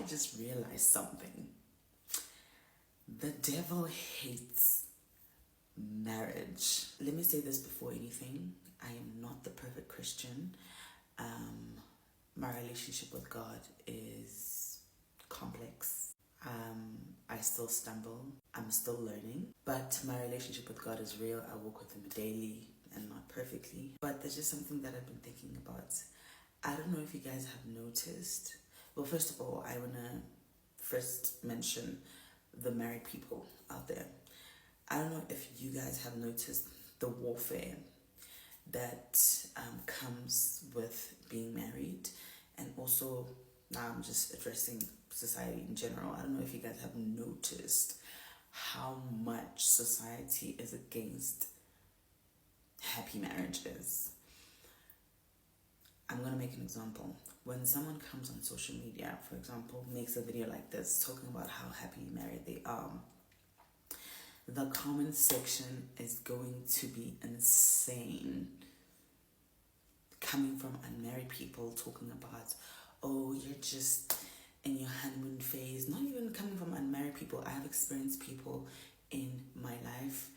just realized something. The devil hates marriage. Let me say this before anything. I am not the perfect Christian. My relationship with God is complex. I still stumble. I'm still learning. But my relationship with God is real. I walk with Him daily and not perfectly. But there's just something that I've been thinking about. I don't know if you guys have noticed. Well, first of all, I want to first mention the married people out there. I don't know if you guys have noticed the warfare that comes with being married, and also now I'm just addressing society in general. I don't know if you guys have noticed how much society is against happy marriages. I'm going to make an example. When someone comes on social media, for example, makes a video like this talking about how happily married they are, the comment section is going to be insane. Coming from unmarried people talking about, oh, you're just in your honeymoon phase. Not even coming from unmarried people. I have experienced people in my life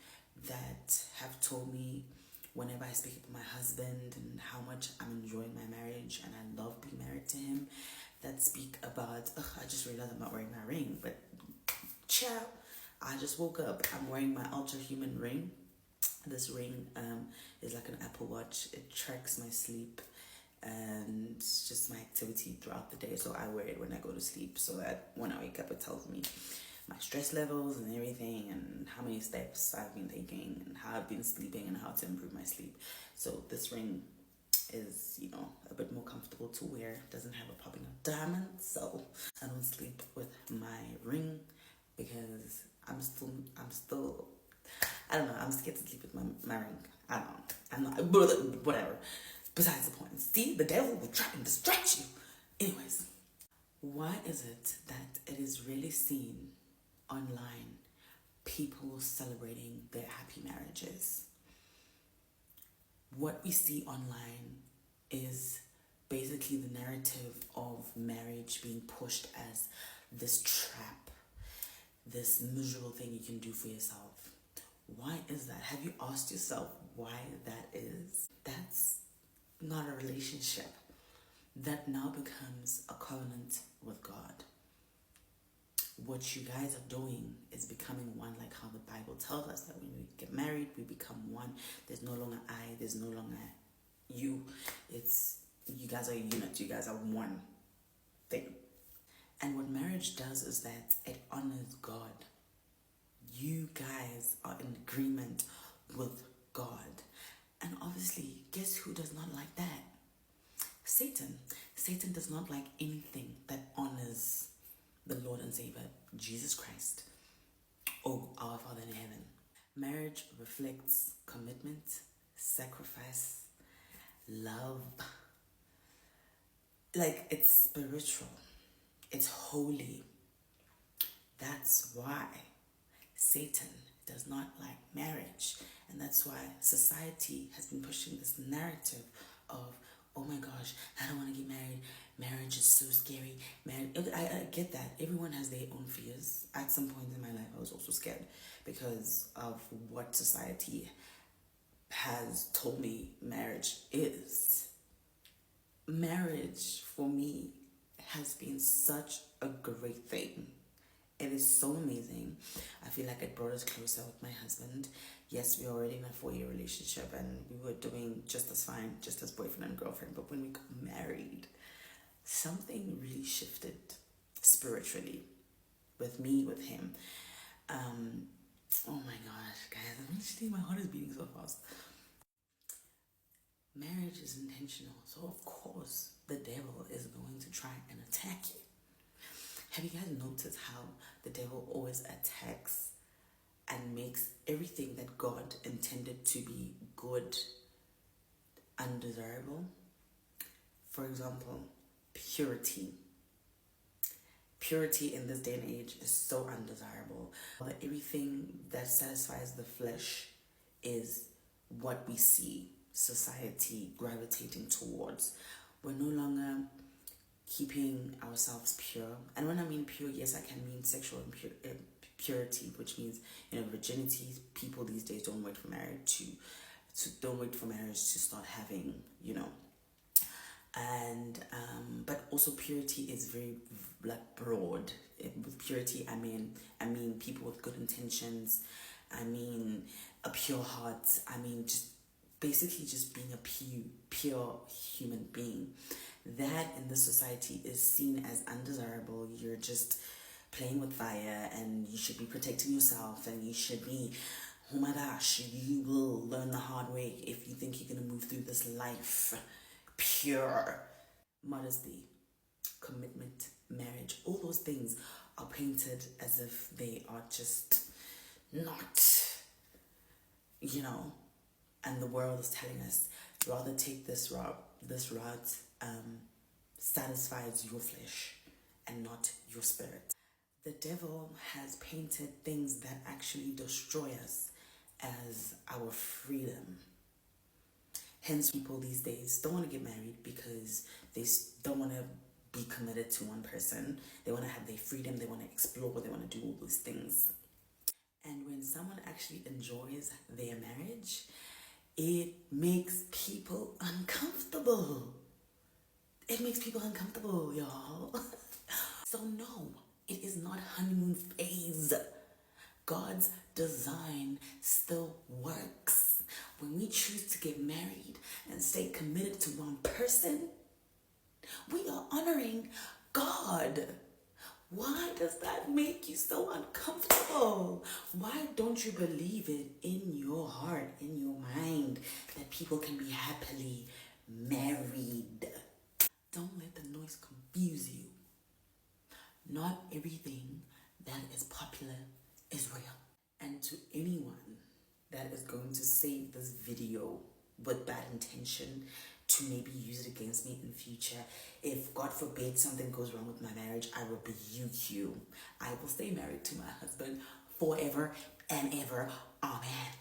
that have told me, whenever I speak about my husband and how much I'm enjoying my marriage and I love being married to him, that speak about, I just realized I'm not wearing my ring, but ciao, I just woke up, I'm wearing my ultra human ring. This ring is like an Apple Watch. It tracks my sleep and just my activity throughout the day. So I wear it when I go to sleep, so that when I wake up, it tells me my stress levels and everything, and how many steps I've been taking, and how I've been sleeping, and how to improve my sleep. So this ring is, a bit more comfortable to wear. It doesn't have a popping of diamonds, so I don't sleep with my ring because I'm still, I don't know, I'm scared to sleep with my ring. I don't know. I'm not, whatever. Besides the point. See, the devil will try and distract you. Anyways, why is it that it is really seen online people celebrating their happy marriages? What we see online is basically the narrative of marriage being pushed as this trap, this miserable thing you can do for yourself. Why is that? Have you asked yourself why that is? That's not a relationship. That now becomes a covenant with God. What you guys are doing is becoming one, like how the Bible tells us that when we get married, we become one. There's no longer I, there's no longer you. It's, you guys are a unit, you guys are one thing. And what marriage does is that it honors God. You guys are in agreement with God. And obviously, guess who does not like that? Satan. Satan does not like anything that honors the Lord and Savior, Jesus Christ, or our Father in heaven. Marriage reflects commitment, sacrifice, love. Like, it's spiritual. It's holy. That's why Satan does not like marriage. And that's why society has been pushing this narrative of, oh my gosh, I don't want to get married. Marriage is so scary. I get that. Everyone has their own fears. At some point in my life, I was also scared because of what society has told me marriage is. Marriage, for me, has been such a great thing. It is so amazing. I feel like it brought us closer with my husband. Yes, we were already in a 4-year relationship and we were doing just as fine, just as boyfriend and girlfriend. But when we got married, something really shifted spiritually with me, with him. Oh my gosh, guys, my heart is beating so fast. Marriage is intentional, so of course the devil is going to try and attack you. Have you guys noticed how the devil always attacks and makes everything that God intended to be good undesirable? For example, purity. Purity in this day and age is so undesirable. Everything that satisfies the flesh is what we see society gravitating towards. We're no longer keeping ourselves pure. And when I mean pure, yes, I can mean sexual purity, which means, virginity. People these days don't wait for marriage don't wait for marriage to start having, and but also purity is very like broad. With purity, I mean people with good intentions. I mean a pure heart. I mean just basically just being a pure human being. That in this society is seen as undesirable. You're just playing with fire, and you should be protecting yourself, and you should be, oh my gosh, you will learn the hard way if you think you're going to move through this life pure. Modesty, commitment, marriage, all those things are painted as if they are just not, and the world is telling us, rather take this route. This route satisfies your flesh and not your spirit. The devil has painted things that actually destroy us as our freedom. Hence, people these days don't want to get married because they don't want to be committed to one person. They want to have their freedom. They want to explore. They want to do all those things. And when someone actually enjoys their marriage, it makes people uncomfortable. It makes people uncomfortable, y'all. So no, it is not honeymoon phase. God's design still works. When we choose to get married and stay committed to one person, we are honoring God. Why does that make you so uncomfortable? Why don't you believe it in your heart, in your mind, that people can be happily married? Don't let the noise confuse you. Not everything that is popular is real. And to anyone that is going to save this video with bad intention to maybe use it against me in future, if God forbid something goes wrong with my marriage, I will rebuke you. I will stay married to my husband forever and ever. Amen.